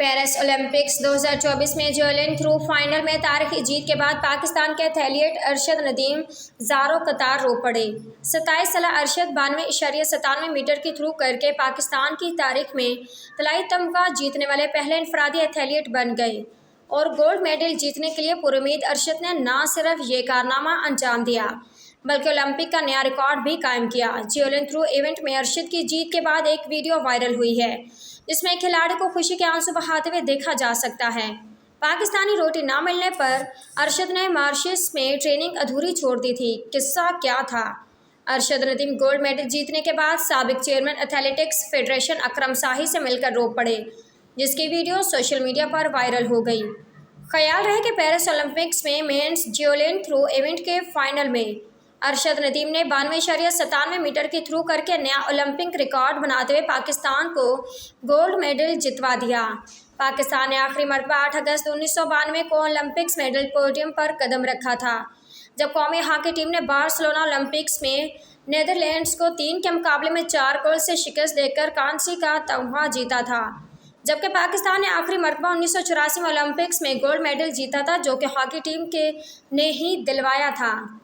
Paris Olympics 2024 में javelin throw final में तारीखी जीत के बाद पाकिस्तान के एथलीट अरशद नदीम ज़ारो कतार रो पड़े। 27 साला अरशद 92.97 मीटर की थ्रो करके पाकिस्तान की तारीख में तलाई तमगा जीतने वाले पहले इनफरादी एथलीट बन गए और गोल्ड मेडल जीतने के लिए पुरुमीद अरशद ने न सिर्फ ये कारनामा अंजाम दिया बल्कि ओलंपिक का नया रिकॉर्ड भी कायम किया। जेवलिन थ्रो इवेंट में अरशद की जीत के बाद एक वीडियो वायरल हुई है जिसमें खिलाड़ी को खुशी के आंसू बहाते हुए देखा जा सकता है। पाकिस्तानी रोटी ना मिलने पर अरशद ने मॉरिशस में ट्रेनिंग अधूरी छोड़ दी थी। किस्सा क्या था? अरशद नदीम गोल्ड मेडल जीतने के बाद साबिक चेयरमैन एथलेटिक्स फेडरेशन अकरम शाही से मिलकर रो पड़े, जिसकी वीडियो सोशल मीडिया पर वायरल हो गई। ख्याल रहे कि पेरिस ओलंपिक्स में मेंस जेवलिन थ्रो इवेंट के फाइनल में अरशद नदीम ने 92.97 मीटर की थ्रो करके नया ओलंपिक रिकॉर्ड बनाते हुए पाकिस्तान को गोल्ड मेडल जितवा दिया। पाकिस्तान ने आखिरी मरतबा 8 अगस्त 1992 को ओलंपिक्स मेडल पोडियम पर कदम रखा था, जब कौमी हॉकी टीम ने बार्सिलोना ओलंपिक्स में नीदरलैंड्स को 3 के मुकाबले में 4 गोल से शिकस्त देकर कांसी का तमगा जीता था। जबकि पाकिस्तान ने आखिरी मरतबा 1984 में ओलंपिक्स में गोल्ड मेडल जीता था, जो कि हॉकी टीम ने ही दिलवाया था।